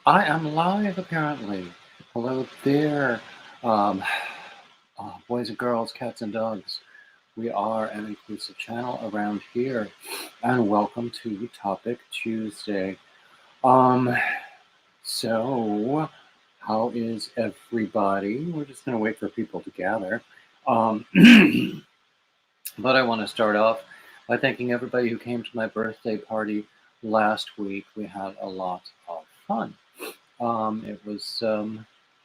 I am live, apparently. Hello there, um, boys and girls, cats and dogs. We are an inclusive channel around here, and welcome to Topic Tuesday. Um, so, how is everybody? We're just going to wait for people to gather. Um, but I want to start off by thanking everybody who came to my birthday party last week. We had a lot of fun.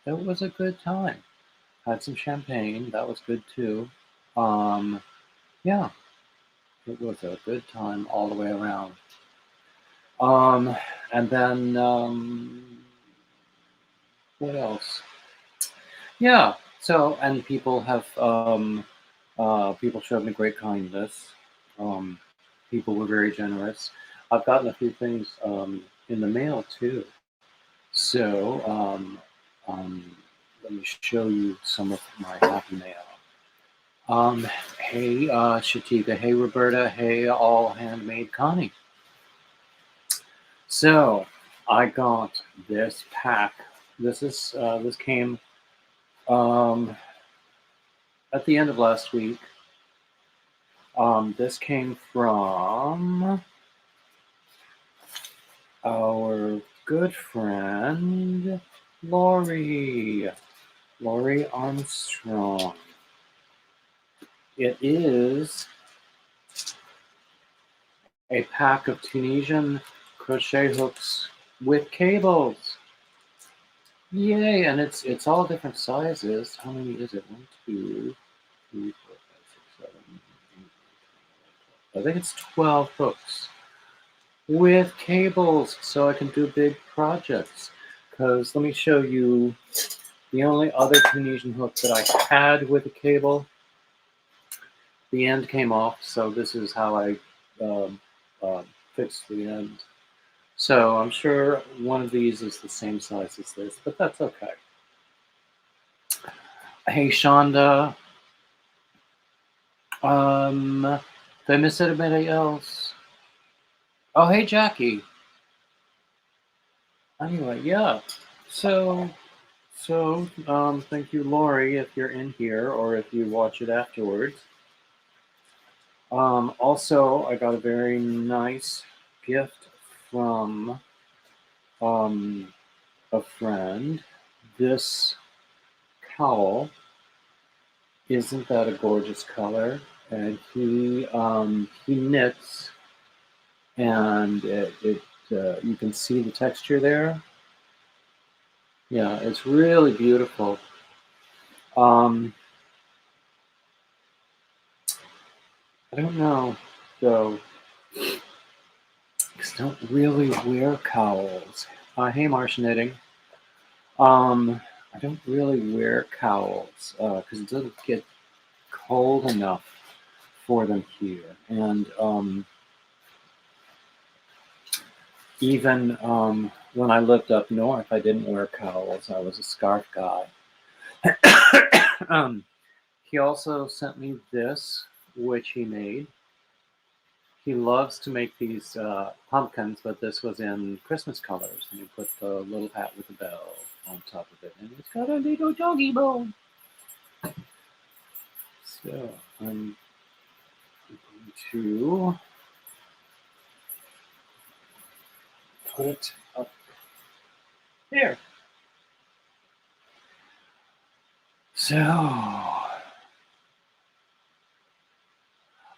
It was a good time. Had some champagne. That was good too. Um, yeah, it was a good time all the way around. Um, and then what else? Yeah. So and people showed me great kindness. Um, People were very generous. I've gotten a few things in the mail too. So let me show you some of my happy mail. Hey, Shatika. Hey, Roberta. Hey, all handmade Connie. So I got this pack. This came um, at the end of last week. This came from our good friend Lori Armstrong. It is a pack of Tunisian crochet hooks with cables. Yay! And it's all different sizes. How many is it? 1, 2, 3, 4, 5, 6, 7, 8, 9, 10, 11, 12. I think it's 12 hooks with cables, so I can do big projects. Because let me show you the only other Tunisian hook that I had with a cable. The end came off, so this is how I um, fixed the end. So I'm sure one of these is the same size as this, but that's okay. Hey, Shonda. Did I miss anybody else? Oh, hey, Jackie. Anyway, yeah. So, thank you, Lori, if you're in here or if you watch it afterwards. Also, I got a very nice gift from a friend. This cowl, isn't that a gorgeous color? And he knits, and you can see the texture there. Yeah, it's really beautiful. I don't know though, because I don't really wear cowls. Hey, Marsh Knitting. I don't really wear cowls because it doesn't get cold enough for them here, and even when I lived up north, I didn't wear cowls. I was a scarf guy. He also sent me this, which he made. He loves to make these pumpkins, but this was in Christmas colors. And he put the little hat with the bell on top of it. And it's got a little doggy bone. So I'm going to put it up there. So,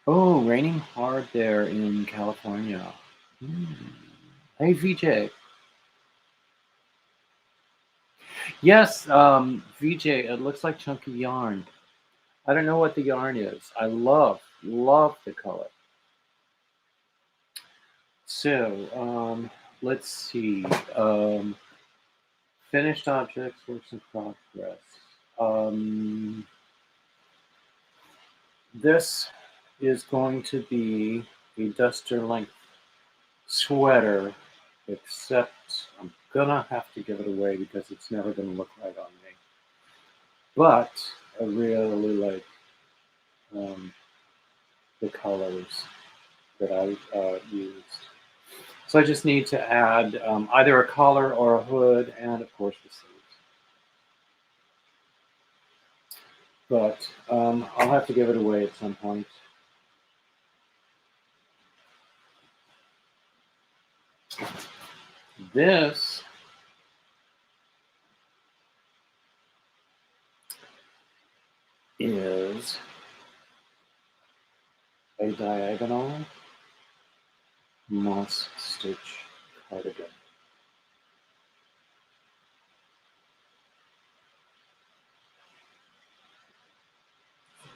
oh, raining hard there in California. Hey, VJ. Yes, VJ, it looks like chunky yarn. I don't know what the yarn is. I love the color. So, let's see. Finished objects, works in progress. This is going to be a duster length sweater, except I'm gonna have to give it away because it's never gonna look right on me. But I really like the colors that I used. So I just need to add either a collar or a hood, and of course the sleeves. But I'll have to give it away at some point. This is a diagonal moss stitch cardigan.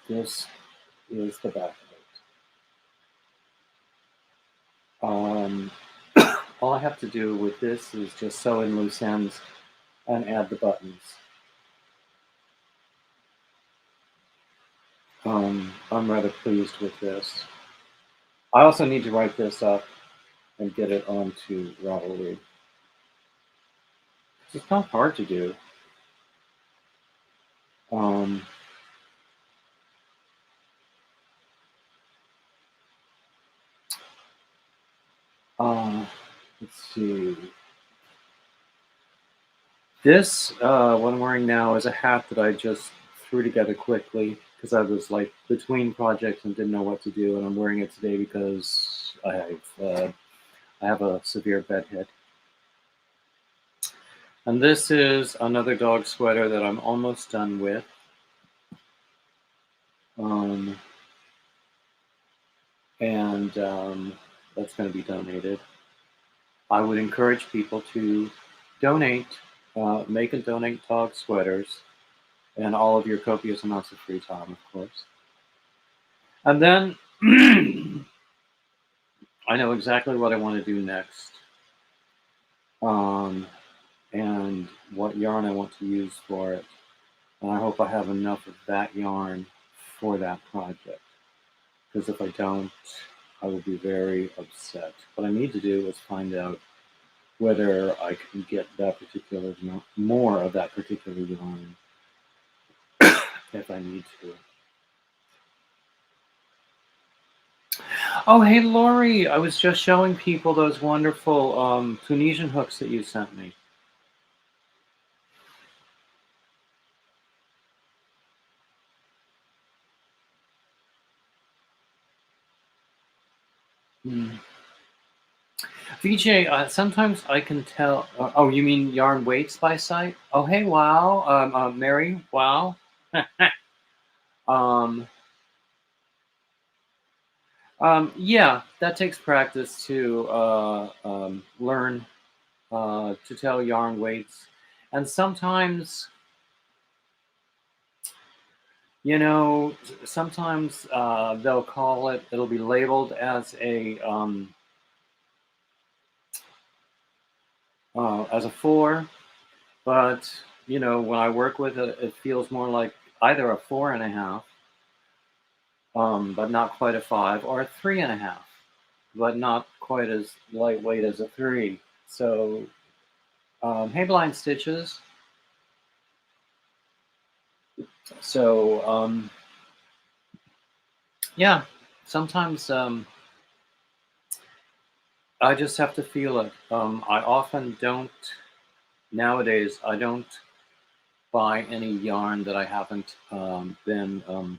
This is the back of it. All I have to do with this is just sew in loose ends and add the buttons. I'm rather pleased with this. I also need to write this up and get it onto Ravelry. It's not hard to do. Um, let's see. This, what I'm wearing now, is a hat that I just threw together quickly because I was like between projects and didn't know what to do, and I'm wearing it today because I have a severe bedhead. And this is another dog sweater that I'm almost done with. And that's going to be donated. I would encourage people to donate, make and donate dog sweaters, and all of your copious amounts of free time, of course. And then I know exactly what I want to do next, and what yarn I want to use for it. And I hope I have enough of that yarn for that project. Because if I don't, I will be very upset. What I need to do is find out whether I can get that particular, more of that particular yarn if I need to. Oh, hey, Lori, I was just showing people those wonderful Tunisian hooks that you sent me. VJ, sometimes I can tell. Oh, you mean yarn weights by sight? Oh, hey, wow. Mary, wow. um, yeah, that takes practice to learn to tell yarn weights. And sometimes, sometimes they'll call it, it'll be labeled as a 4, but, when I work with it, it feels more like either a 4.5, but not quite a 5, or a 3.5, but not quite as lightweight as a 3. So, hey, Blind Stitches. So, yeah, sometimes I just have to feel it. I often don't, nowadays, I don't buy any yarn that I haven't that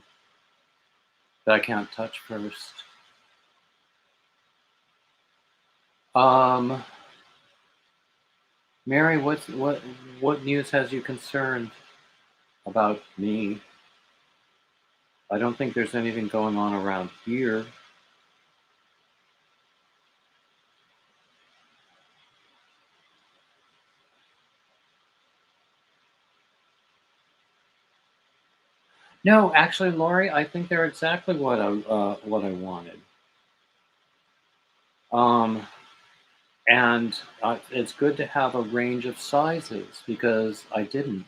I can't touch first. Mary, what news has you concerned about me? I don't think there's anything going on around here. No, actually, Lori, I think they're exactly what I wanted. And it's good to have a range of sizes because I didn't.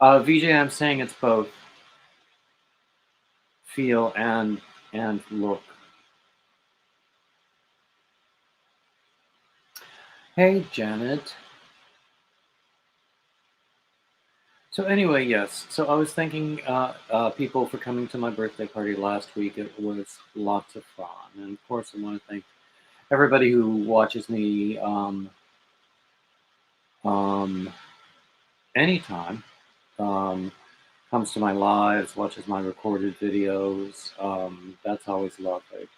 VJ, I'm saying it's both feel and look. Hey, Janet. So anyway, yes. So I was thanking people for coming to my birthday party last week. It was lots of fun, and of course, I want to thank everybody who watches me um, anytime, um, comes to my lives, watches my recorded videos. That's always lovely.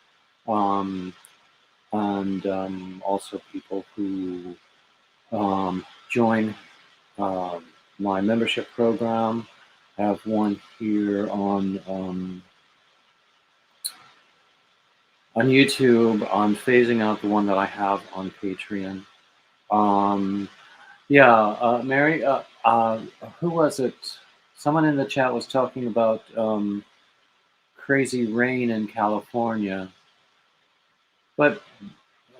Um, and also people who join um, my membership program. I have one here on YouTube. I'm phasing out the one that I have on Patreon. Um, yeah, Mary, who was it? Someone in the chat was talking about crazy rain in California, but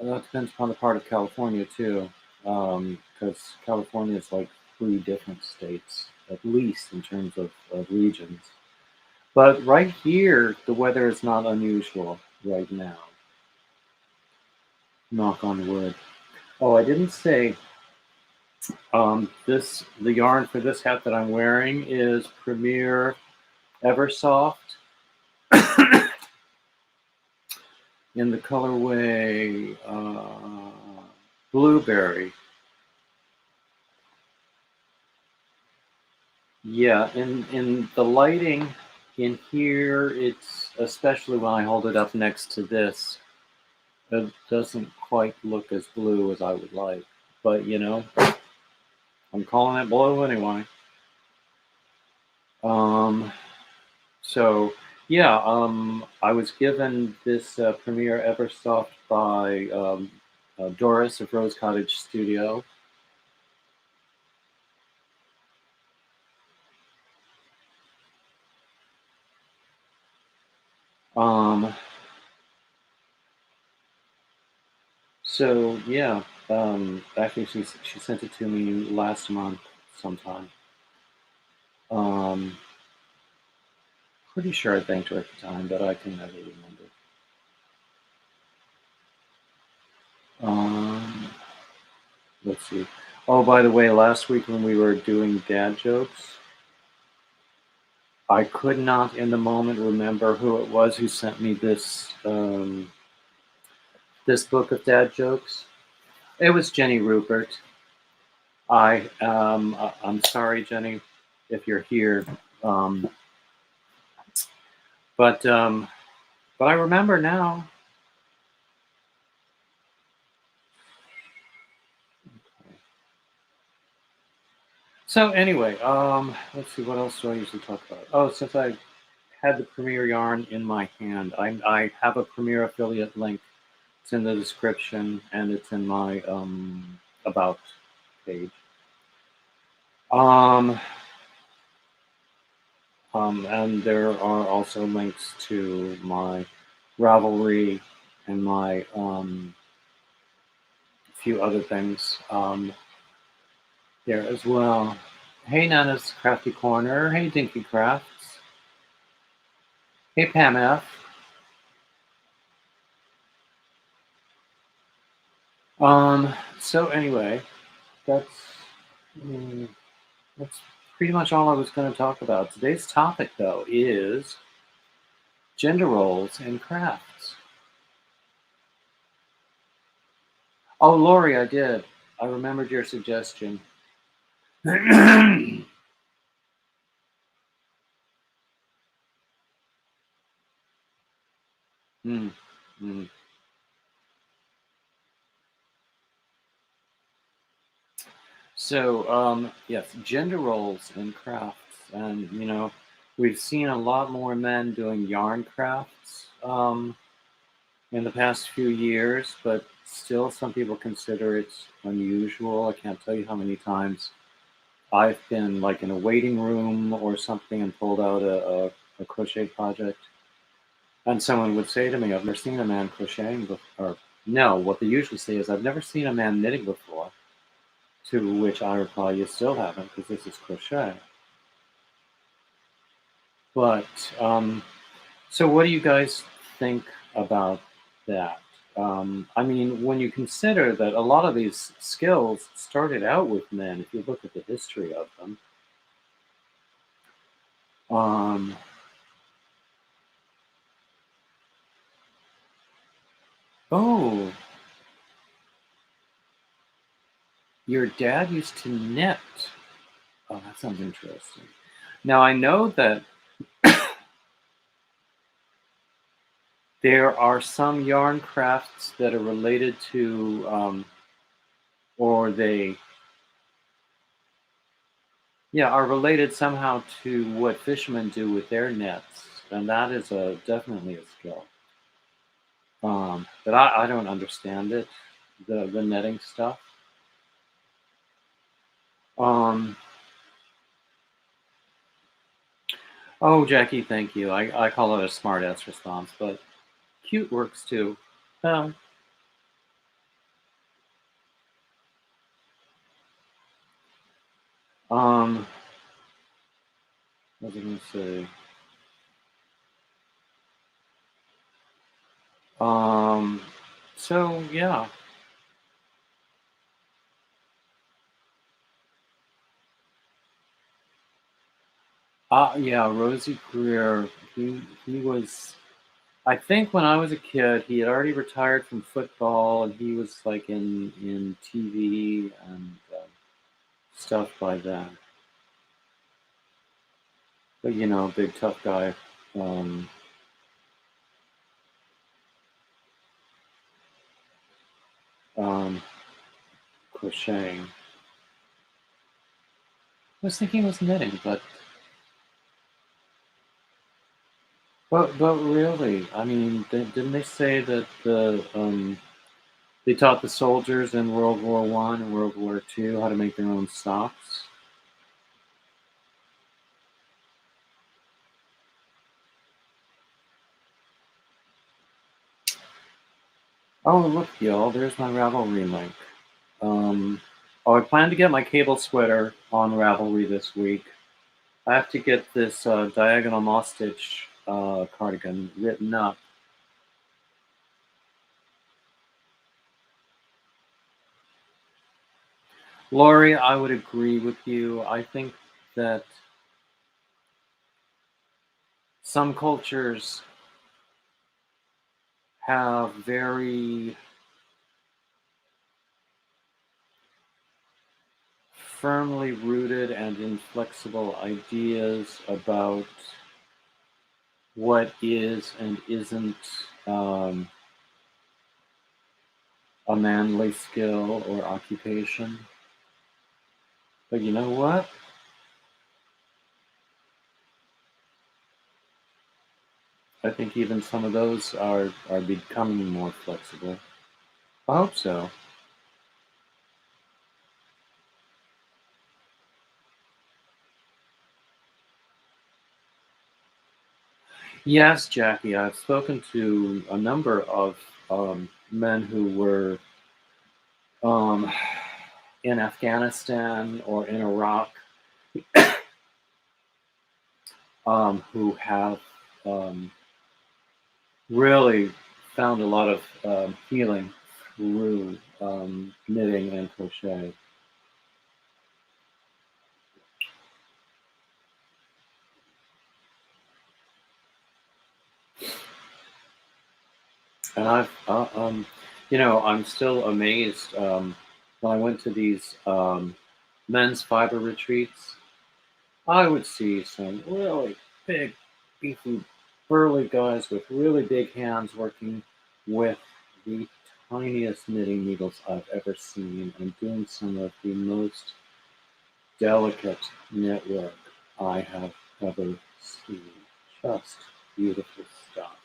that depends upon the part of California too, because California is like three different states, at least in terms of regions. But right here, the weather is not unusual right now. Knock on wood. Oh, I didn't say the yarn for this hat that I'm wearing is Premier Eversoft in the colorway Blueberry. Yeah, in the lighting in here, it's especially when I hold it up next to this, it doesn't quite look as blue as I would like. But I'm calling it blue anyway. Um, so yeah, I was given this Premiere Eversoft by Doris of Rose Cottage Studio. Um, so yeah, actually she sent it to me last month sometime. Um, Pretty sure I thanked her at the time, but I can never remember. Um, let's see. Oh, by the way, last week when we were doing dad jokes, I could not in the moment remember who it was who sent me this book of dad jokes. It was Jenny Rupert. I'm sorry, Jenny, if you're here, um, but um, but I remember now. So anyway, let's see, what else do I usually talk about? Oh, since I had the Premiere yarn in my hand, I have a Premiere affiliate link. It's in the description and it's in my about page. Um, and there are also links to my Ravelry and my few other things there as well. Hey, Nana's Crafty Corner. Hey, Dinky Crafts. Hey, Pam F. So anyway, that's mm, that's pretty much all I was going to talk about. Today's topic, though, is gender roles in crafts. Oh, Lori, I did. I remembered your suggestion. mm, mm. So, yes, gender roles in crafts. And, we've seen a lot more men doing yarn crafts in the past few years, but still some people consider it unusual. I can't tell you how many times I've been like in a waiting room or something and pulled out a crochet project. And someone would say to me, I've never seen a man crocheting before. Or, no, what they usually say is, I've never seen a man knitting before. To which I reply, you still haven't, because this is crochet. But, so what do you guys think about that? I mean, when you consider that a lot of these skills started out with men, if you look at the history of them, Um, oh, your dad used to knit. Oh, that sounds interesting. Now I know that there are some yarn crafts that are related to, or they, yeah, are related somehow to what fishermen do with their nets, and that is definitely a skill. But I don't understand it, the netting stuff. Um, oh, Jackie, thank you. I call it a smart ass response, but cute works too. Um, um, what was I going to say? Um, so yeah, yeah, Rosie Greer. He was. I think when I was a kid, he had already retired from football, and he was like in TV and stuff like that. But big tough guy, um, um, crocheting. I was thinking it was knitting, but really, I mean, didn't they say that they taught the soldiers in World War I and World War II how to make their own socks? Oh, look, y'all, there's my Ravelry link. Um, oh, I plan to get my cable sweater on Ravelry this week. I have to get this diagonal moss stitch cardigan written up. Lori, I would agree with you. I think that some cultures have very firmly rooted and inflexible ideas about what is and isn't um, a manly skill or occupation. But you know what? I think even some of those are becoming more flexible. I hope so. Yes, Jackie, I've spoken to a number of men who were um, in Afghanistan or in Iraq, who have um, really found a lot of healing through knitting and crochet. And I'm still amazed when I went to these men's fiber retreats. I would see some really big, beefy, burly guys with really big hands working with the tiniest knitting needles I've ever seen and doing some of the most delicate knit work I have ever seen. Just beautiful stuff.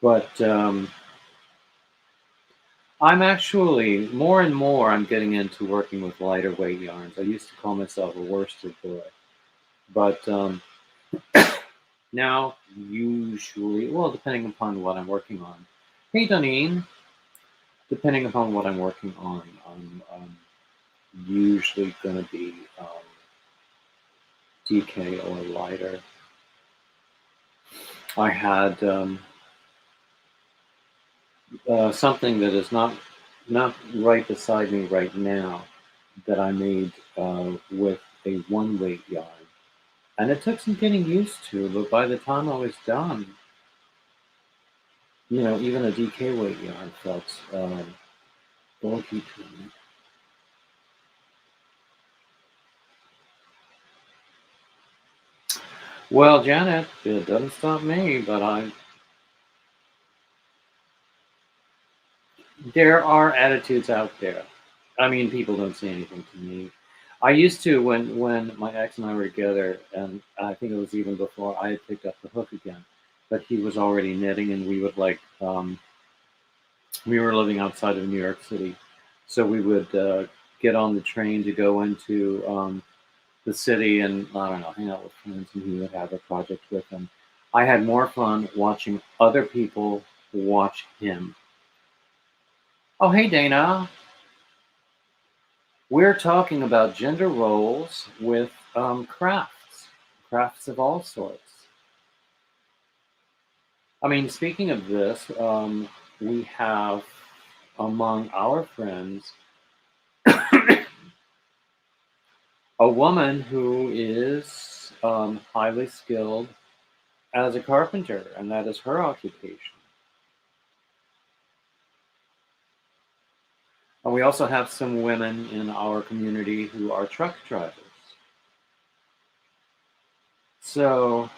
But I'm actually more and more I'm getting into working with lighter weight yarns. I used to call myself a worsted boy, but now usually, well, depending upon what I'm working on. Hey, Duneen, depending upon what I'm working on, I'm usually going to be DK or lighter. I had something that is not right beside me right now that I made with a one weight yarn. And it took some getting used to, but by the time I was done, even a DK weight yarn felt bulky to me. Well, Janet, it doesn't stop me, but there are attitudes out there. I mean, people don't say anything to me. I used to when my ex and I were together, and I think it was even before I had picked up the hook again. But he was already knitting, and we would we were living outside of New York City, so we would get on the train to go into the city, and I don't know, hang out with friends, and he would have a project with him. I had more fun watching other people watch him. Oh, hey, Dana. We're talking about gender roles with crafts of all sorts. I mean, speaking of this, we have among our friends a woman who is highly skilled as a carpenter, and that is her occupation. And we also have some women in our community who are truck drivers. So,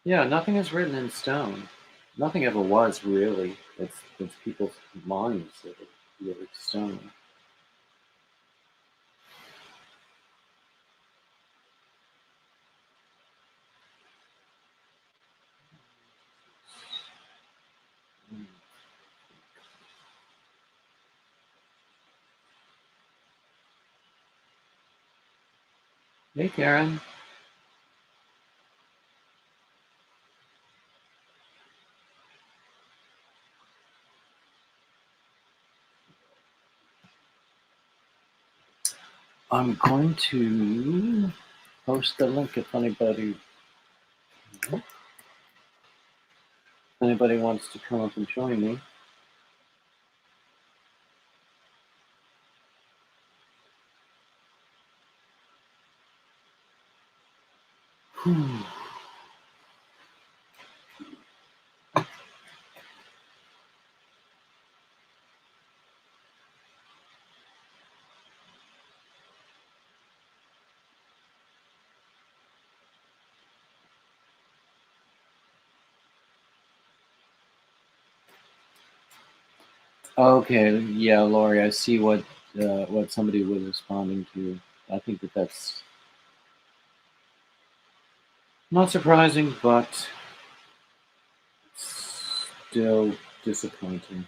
yeah, nothing is written in stone. Nothing ever was really. It's people's minds that are really stone. Hey, Karen. I'm going to post the link if anybody wants to come up and join me. Whew. Okay, yeah, Lori, I see what somebody was responding to. I think that's not surprising, but still disappointing.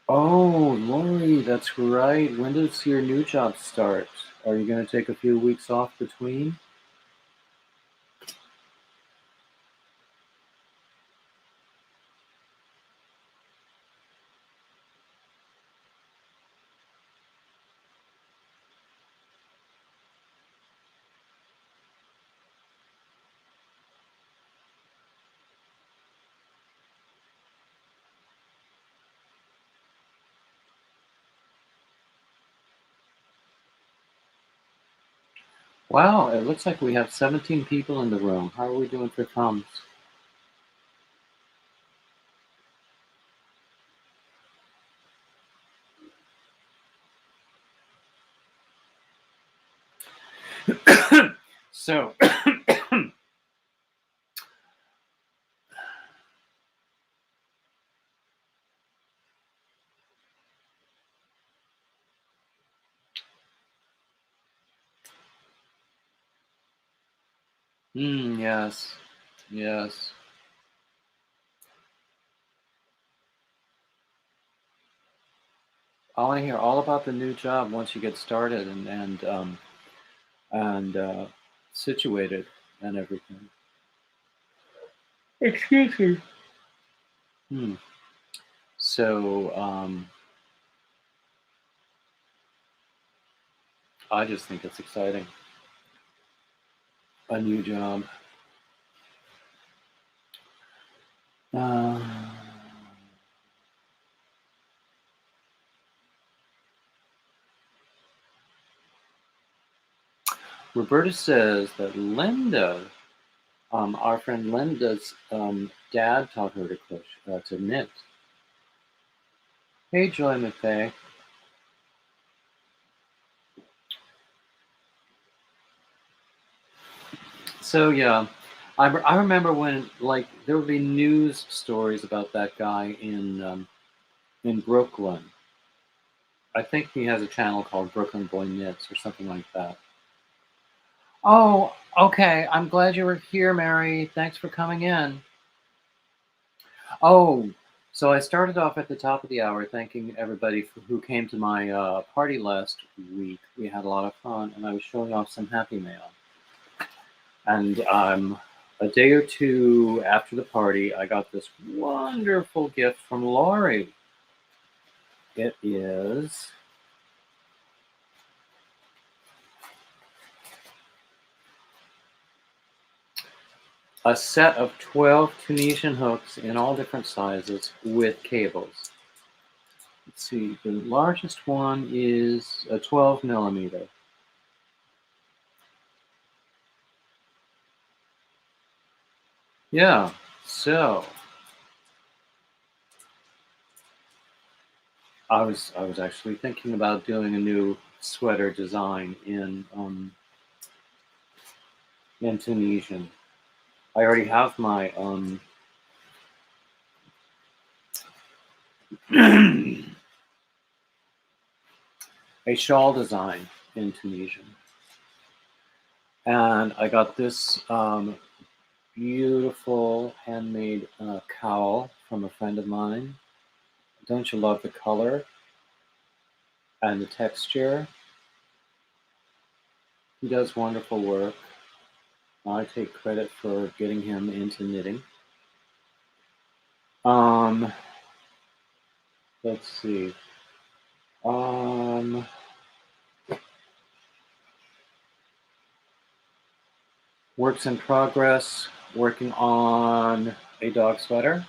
Oh, Lori, that's right. When does your new job start? Are you going to take a few weeks off between? Wow, it looks like we have 17 people in the room. How are we doing for thumbs? So, yes, yes. I want to hear all about the new job once you get started and situated and everything. Excuse me. Hmm. So, I just think it's exciting. A new job. Uh, Roberta says that Linda, our friend Linda's dad taught her to knit. Hey, Joy McFay. So yeah, I remember when like there would be news stories about that guy in Brooklyn. I think he has a channel called Brooklyn Boy Knits or something like that. Oh, okay. I'm glad you were here, Mary. Thanks for coming in. Oh, so I started off at the top of the hour thanking everybody who came to my party last week. We had a lot of fun, and I was showing off some Happy Mail. And a day or two after the party, I got this wonderful gift from Lori. It is a set of 12 Tunisian hooks in all different sizes with cables. Let's see, the largest one is a 12 millimeter. Yeah, so I was actually thinking about doing a new sweater design in Tunisian. I already have my a shawl design in Tunisian, and I got this beautiful handmade cowl from a friend of mine. Don't you love the color and the texture? He does wonderful work. I take credit for getting him into knitting. Um, let's see. Um, Works in progress. Working on a dog sweater.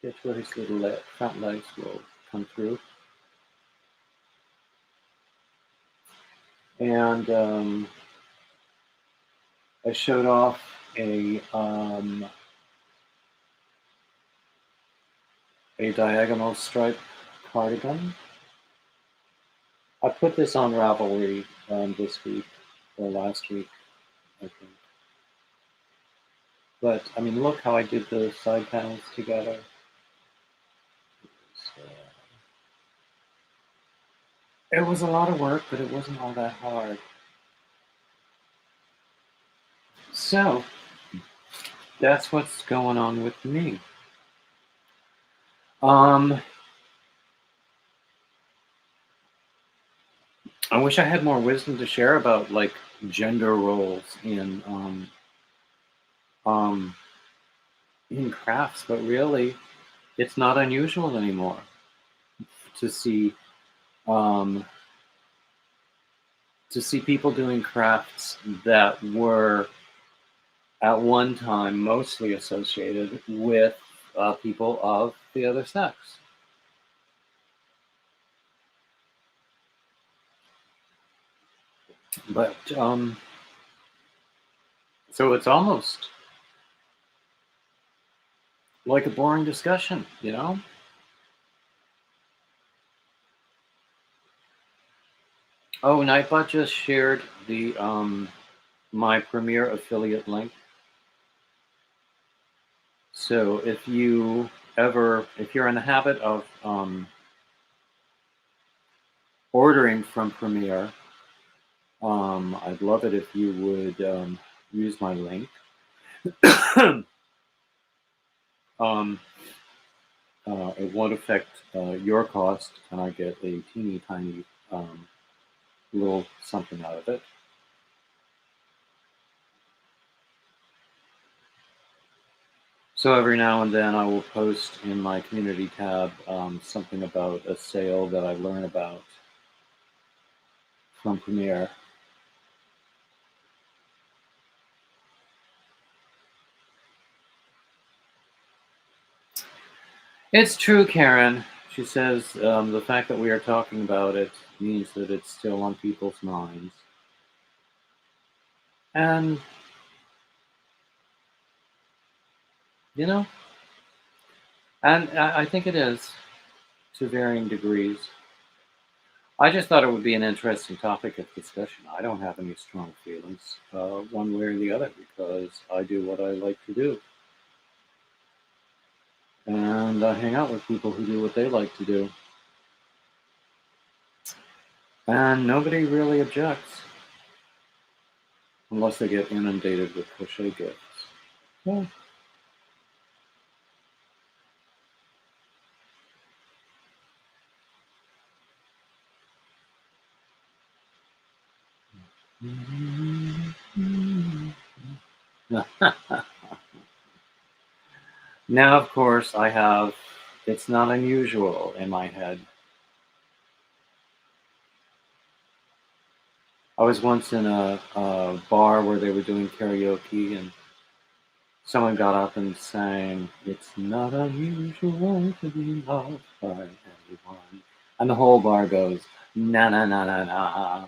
Guess where his little front legs will come through. And I showed off a diagonal stripe cardigan. I put this on Ravelry this week or last week, I think. But I mean, look how I did the side panels together. It was a lot of work, but it wasn't all that hard. So that's what's going on with me. I wish I had more wisdom to share about like gender roles um, in crafts, but really, it's not unusual anymore to see um, people doing crafts that were at one time mostly associated with people of the other sex. But so it's almost like a boring discussion, you know? Oh, Nightbot just shared the my Premiere affiliate link. So if you're in the habit of ordering from Premiere, I'd love it if you would use my link. It won't affect your cost, and I get a teeny tiny little something out of it. So every now and then I will post in my community tab something about a sale that I learn about from Premiere. It's true, Karen. She says the fact that we are talking about it means that it's still on people's minds. And, you know, and I think it is to varying degrees. I just thought it would be an interesting topic of discussion. I don't have any strong feelings one way or the other because I do what I like to do. And I hang out with people who do what they like to do. And nobody really objects unless they get inundated with cliche gifts. Yeah. Now, of course, I have, it's not unusual in my head. I was once in a bar where they were doing karaoke, and someone got up and sang, "It's not unusual to be loved by anyone." And the whole bar goes, "Na na na na na."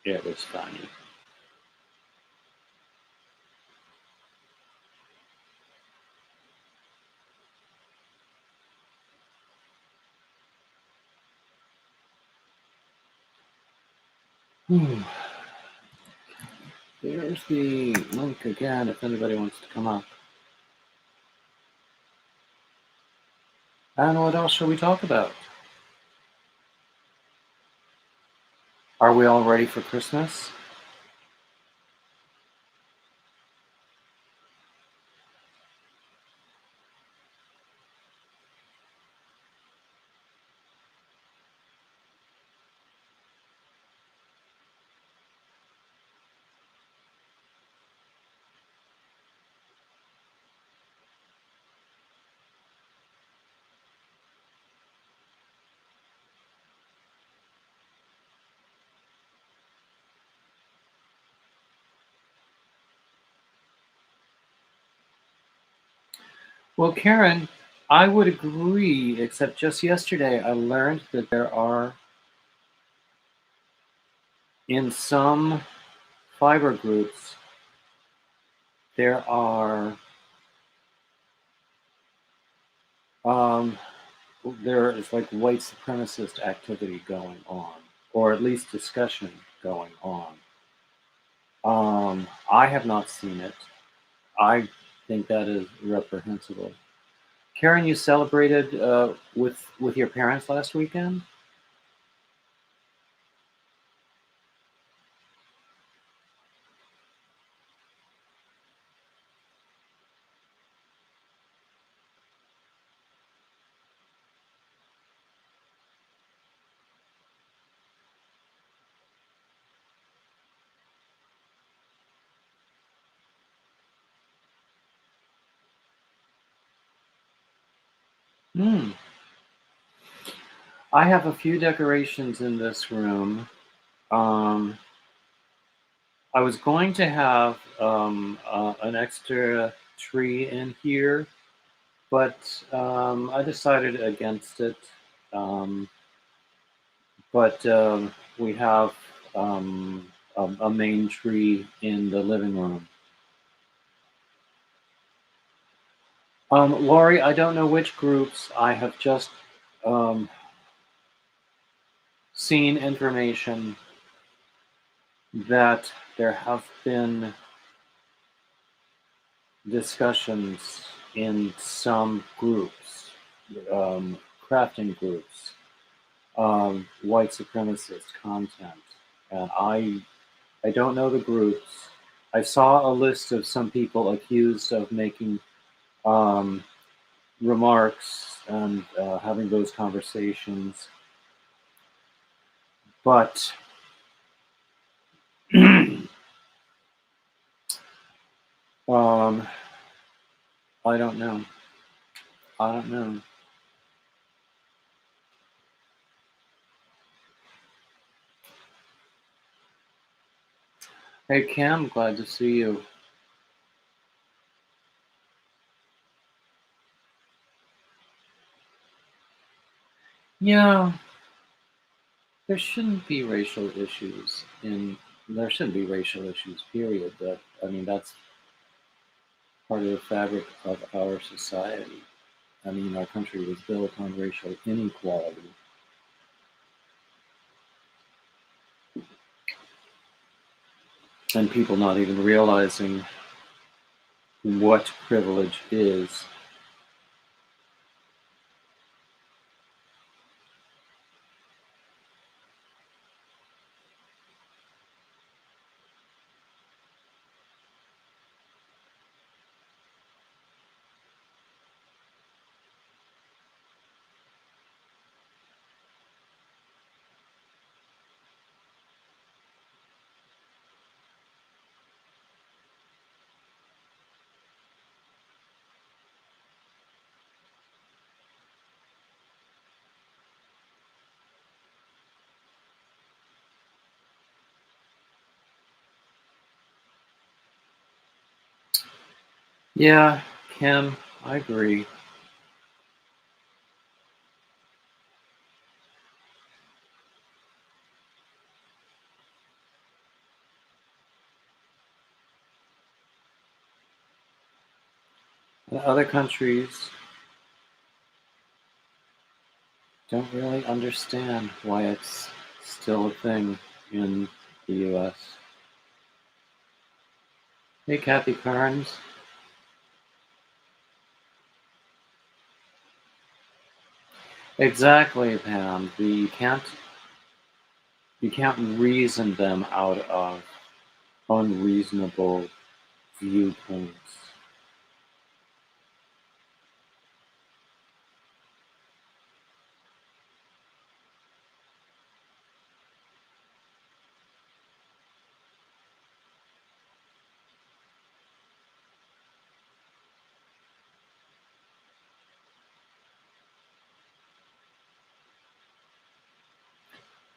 It was funny. Whew. There's the link again if anybody wants to come up. And what else shall we talk about? Are we all ready for Christmas? Well, Karen, I would agree, except just yesterday I learned that there are, in some fiber groups, there are, um, there is like white supremacist activity going on, or at least discussion going on. I have not seen it. I think that is reprehensible. Karen, you celebrated with your parents last weekend? Hmm. I have a few decorations in this room. Um, I was going to have an extra tree in here, but I decided against it. Um, but we have a main tree in the living room. Lori, I don't know which groups. I have just um, seen information that there have been discussions in some groups, um, crafting groups, white supremacist content. And I don't know the groups. I saw a list of some people accused of making um, remarks and having those conversations, but um, I don't know. I don't know. Hey Cam, glad to see you. Yeah, there shouldn't be racial issues there shouldn't be racial issues, period. That's part of the fabric of our society. Our country was built on racial inequality. And people not even realizing what privilege is. Yeah, Kim, I agree. And other countries don't really understand why it's still a thing in the US. Hey, Kathy Carnes. Exactly, Pam. You can't reason them out of unreasonable viewpoints.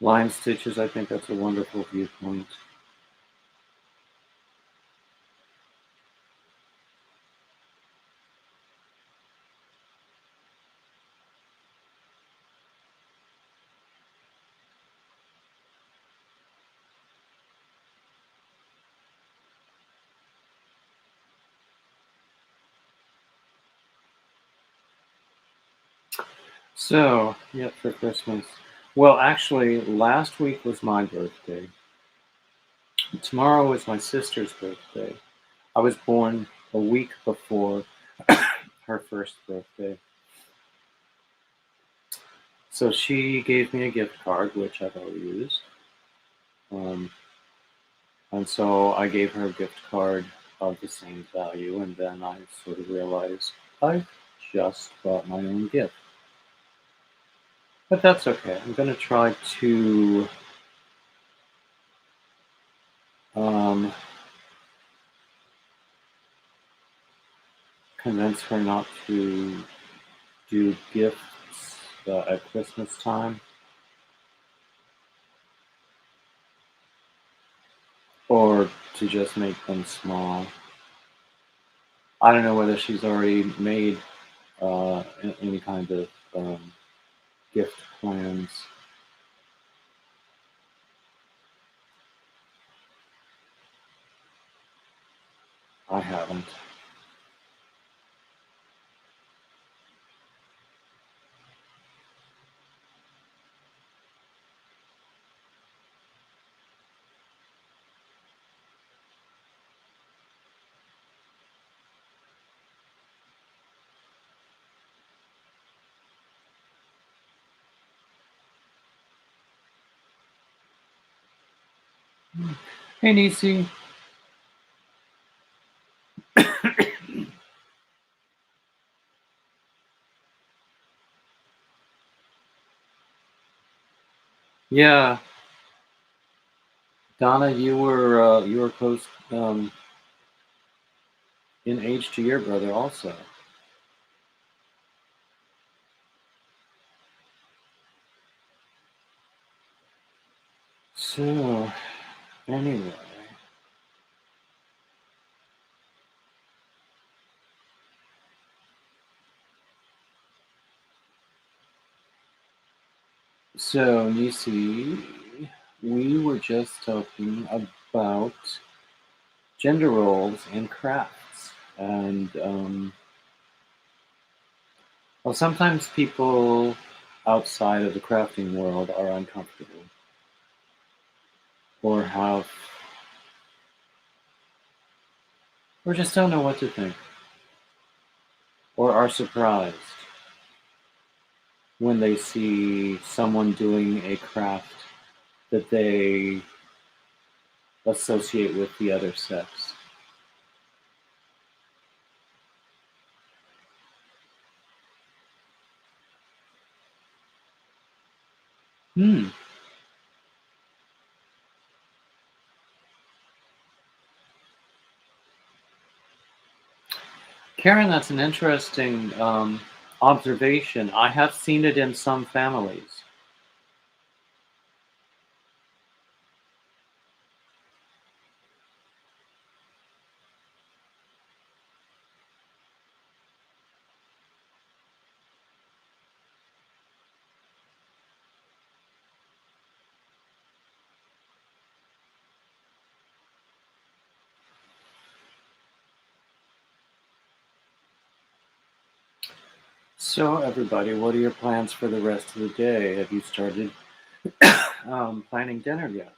Line stitches, I think that's a wonderful viewpoint. So, yep, for Christmas. Well, actually, last week was my birthday. Tomorrow is my sister's birthday. I was born a week before her first birthday. So she gave me a gift card, which I've already used. Um, and so I gave her a gift card of the same value, and then I sort of realized I just bought my own gift. But that's okay. I'm going to try to um, convince her not to do gifts at Christmas time, or to just make them small. I don't know whether she's already made any kind of gift plans. I haven't. Hey, Nisi. Yeah, Donna, you were close in age to your brother also. So anyway, So, Nisi, we were just talking about gender roles in crafts. And, well, sometimes people outside of the crafting world are uncomfortable or have, or just don't know what to think, or are surprised when they see someone doing a craft that they associate with the other sex. Hmm. Karen, that's an interesting observation. I have seen it in some families. So, everybody, what are your plans for the rest of the day? Have you started planning dinner yet?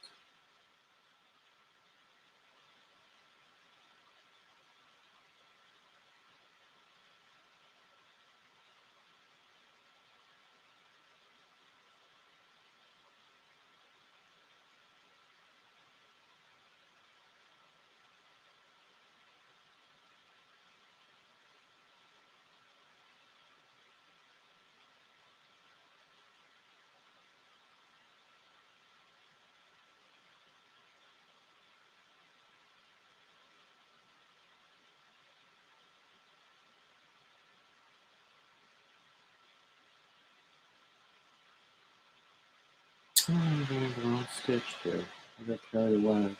Oh, I'm doing the wrong stitch there. I got carried away.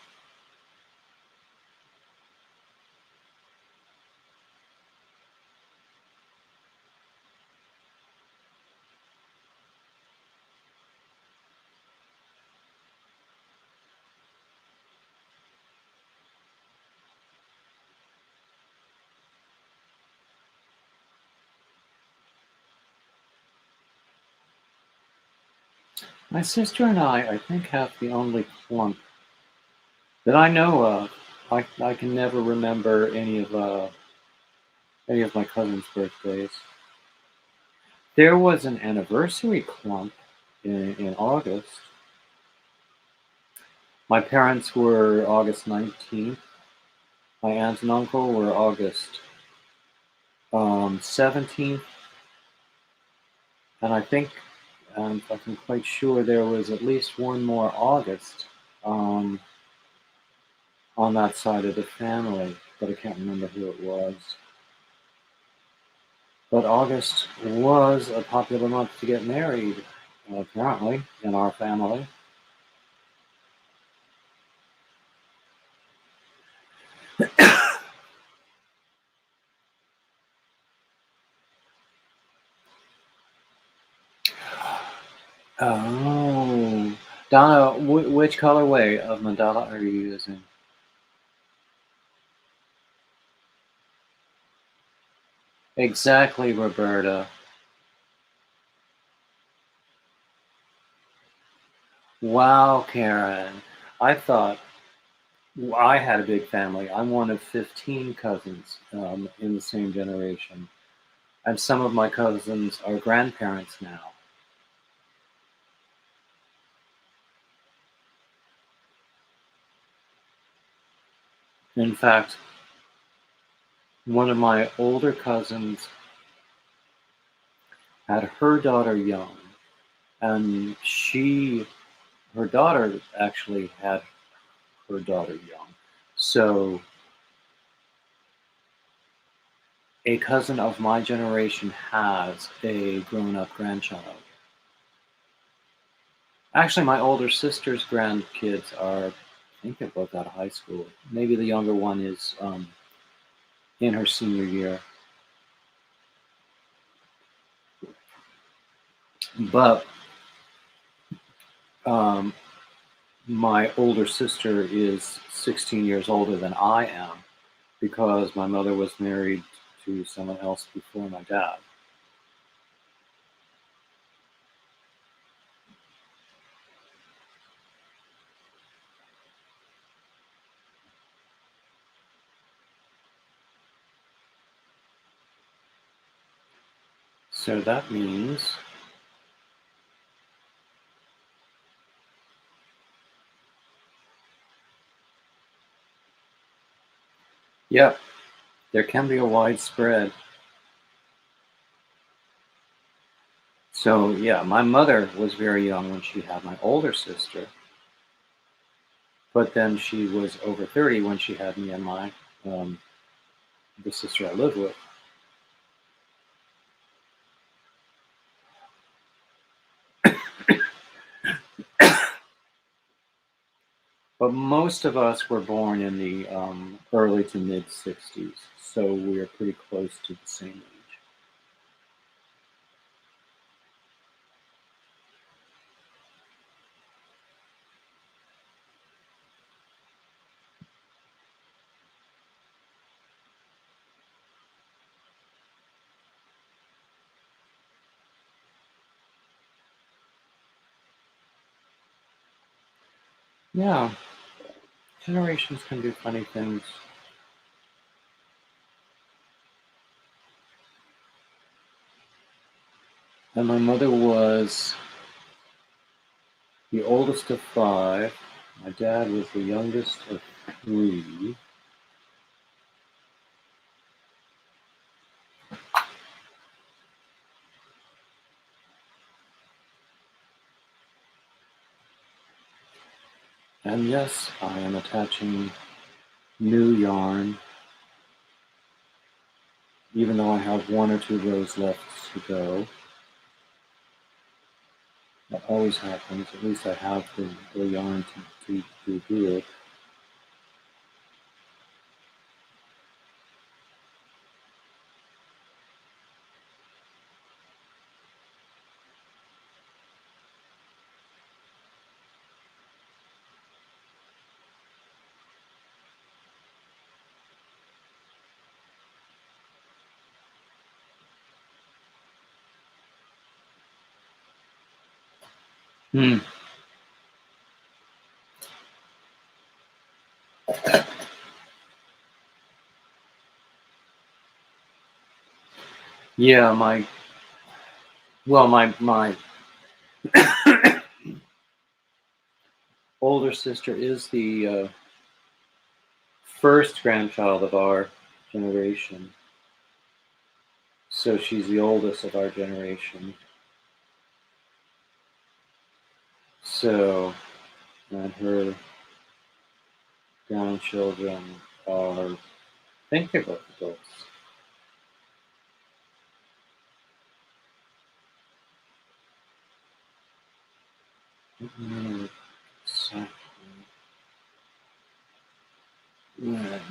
My sister and I think, have the only clump that I know of. I can never remember any of my cousin's birthdays. There was an anniversary clump in August. My parents were August 19th. My aunt and uncle were August 17th. And I think, I'm quite sure there was at least one more August um, on that side of the family, but I can't remember who it was. But August was a popular month to get married, apparently, in our family. Oh, Donna, which colorway of mandala are you using? Exactly, Roberta. Wow, Karen. I thought I had a big family. I'm one of 15 cousins in the same generation. And some of my cousins are grandparents now. In fact, one of my older cousins had her daughter young, and her daughter actually had her daughter young. So a cousin of my generation has a grown up grandchild. Actually, my older sister's grandkids are, I think they're both out of high school. Maybe the younger one is in her senior year. But um, my older sister is 16 years older than I am because my mother was married to someone else before my dad. So that means, yeah, there can be a widespread. So, yeah, my mother was very young when she had my older sister, but then she was over 30 when she had me and um, the sister I lived with. But most of us were born in the early to mid 60s, so we are pretty close to the same age. Yeah, generations can do funny things. And my mother was the oldest of five. My dad was the youngest of three. And yes, I am attaching new yarn, even though I have one or two rows left to go. That always happens. At least I have the yarn to do it. Hmm. Yeah, my older sister is the first grandchild of our generation, so she's the oldest of our generation. So, and her grandchildren are, I think they're both adults. I don't know exactly when.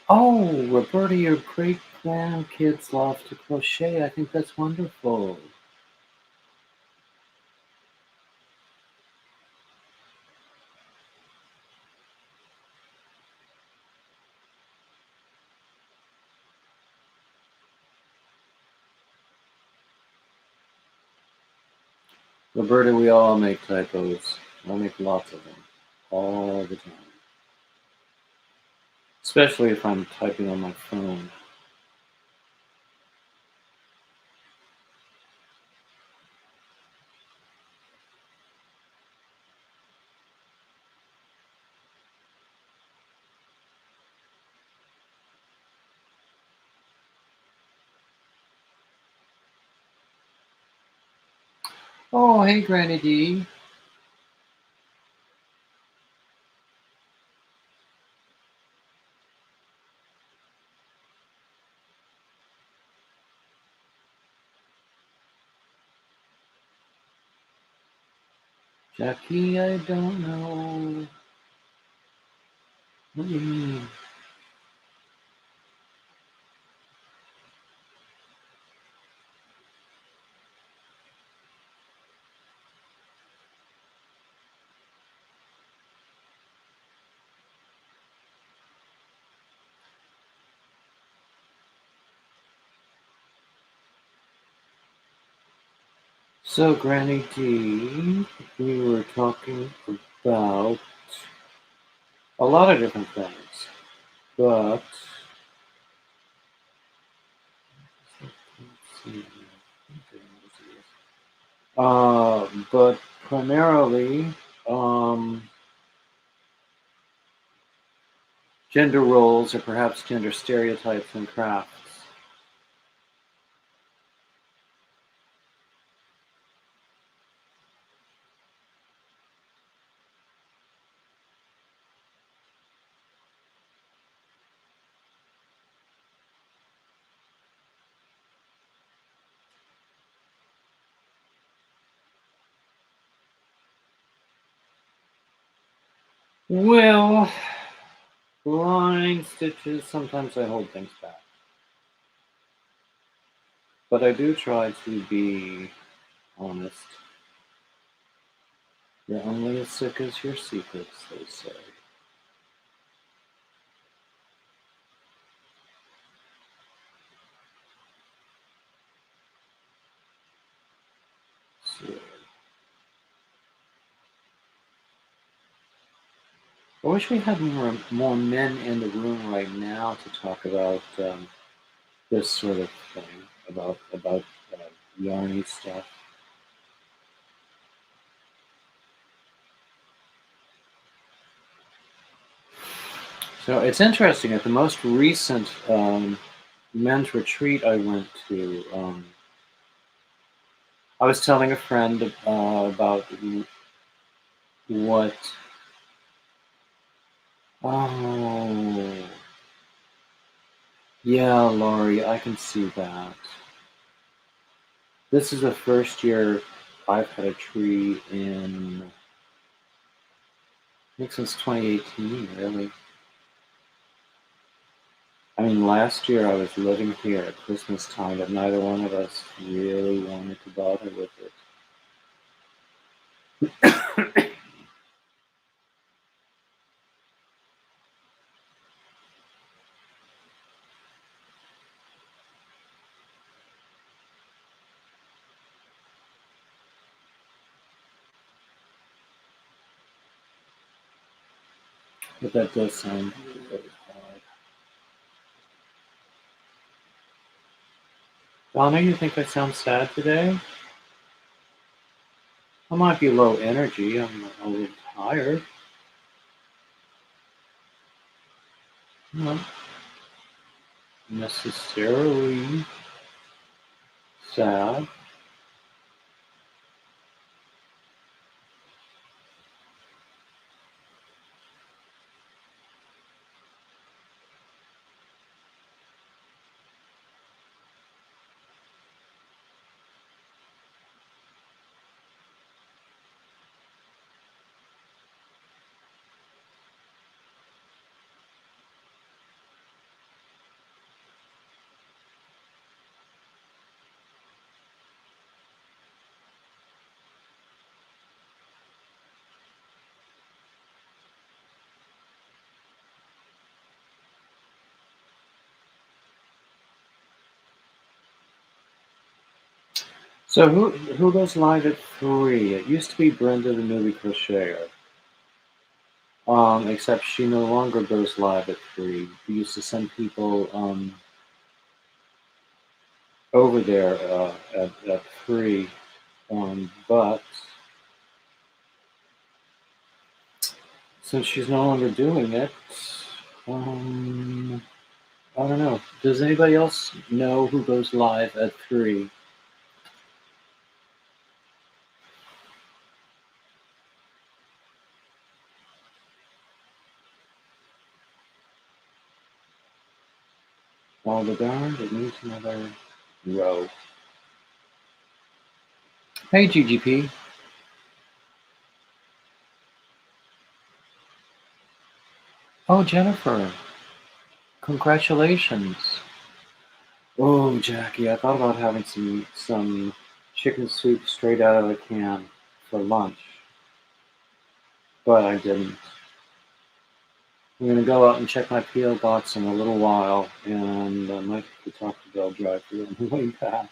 Oh, Roberta, your great grandkids love to crochet. I think that's wonderful. Roberta, we all make typos. I make lots of them. All the time. Especially if I'm typing on my phone. Oh, hey, Granny D. Jackie, I don't know. What do you mean? So, Granny D, we were talking about a lot of different things, but but primarily gender roles or perhaps gender stereotypes in crafts. Well, line stitches, sometimes I hold things back. But I do try to be honest. You're only as sick as your secrets, they say. So, I wish we had more men in the room right now to talk about this sort of thing, about yarny stuff. So it's interesting. At the most recent men's retreat I went to, I was telling a friend about what. Oh, yeah, Laurie, I can see that. This is the first year I've had a tree in, I think since 2018, really. I mean, last year I was living here at Christmas time, but neither one of us really wanted to bother with it. But that does sound really hard. Donna, you think I sound sad today? I might be low energy. I'm a little tired. Not necessarily sad. So who goes live at 3? It used to be Brenda the movie crocheter. Except she no longer goes live at 3. We used to send people over there at 3. But since she's no longer doing it, um, I don't know. Does anybody else know who goes live at 3? All the darned, it needs another row. Hey, GGP. Oh, Jennifer, congratulations. Oh, Jackie, I thought about having some chicken soup straight out of the can for lunch, but I didn't. I'm gonna go out and check my PO box in a little while, and I might have to talk to Bell Drive-Thru on the way back.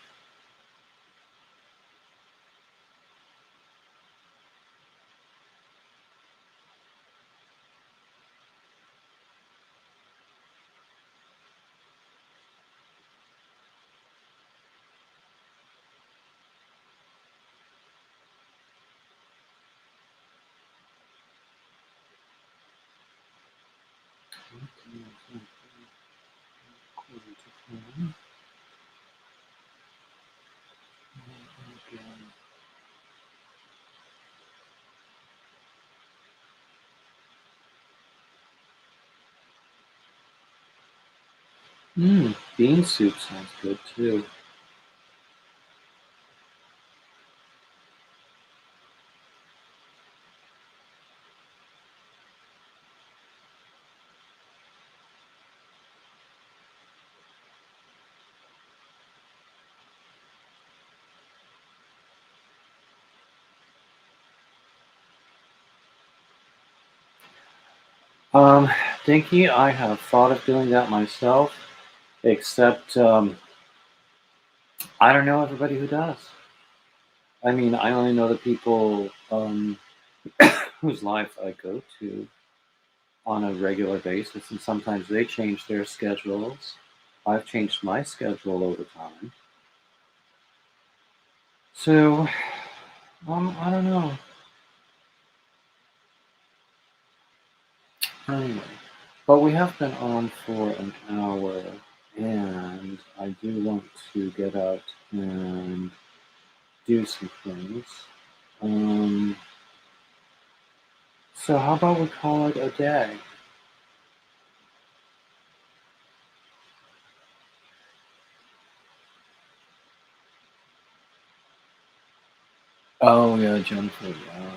Bean soup sounds good too. Um, Dinky, I have thought of doing that myself, except I don't know everybody who does. I mean, I only know the people whose life I go to on a regular basis, and sometimes they change their schedules. I've changed my schedule over time. So, I don't know. Anyway, but we have been on for an hour, and I do want to get out and do some things. Um, so how about we call it a day? Oh yeah, Jennifer. Yeah.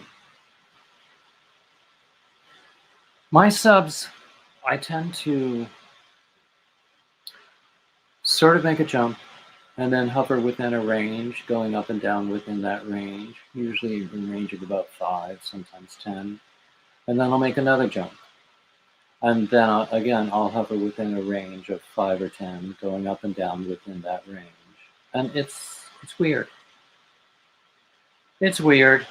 My subs, I tend to sort of make a jump and then hover within a range, going up and down within that range, usually in range of about 5, sometimes 10. And then I'll make another jump. And then again, I'll hover within a range of 5 or 10, going up and down within that range. And it's weird. It's weird.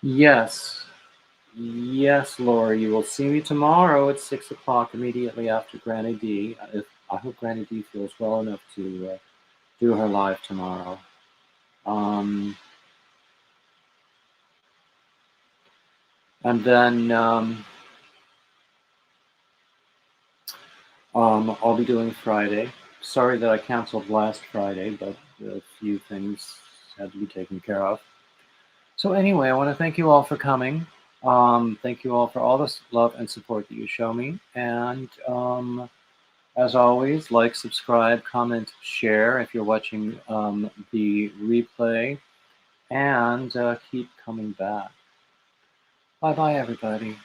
Yes. Yes, Laura, you will see me tomorrow at 6 o'clock immediately after Granny D. I hope Granny D feels well enough to do her live tomorrow. Um, and then I'll be doing Friday. Sorry that I canceled last Friday, but a few things had to be taken care of. So anyway, I want to thank you all for coming. Thank you all for all the love and support that you show me. And as always, like, subscribe, comment, share if you're watching the replay, and keep coming back. Bye bye, everybody.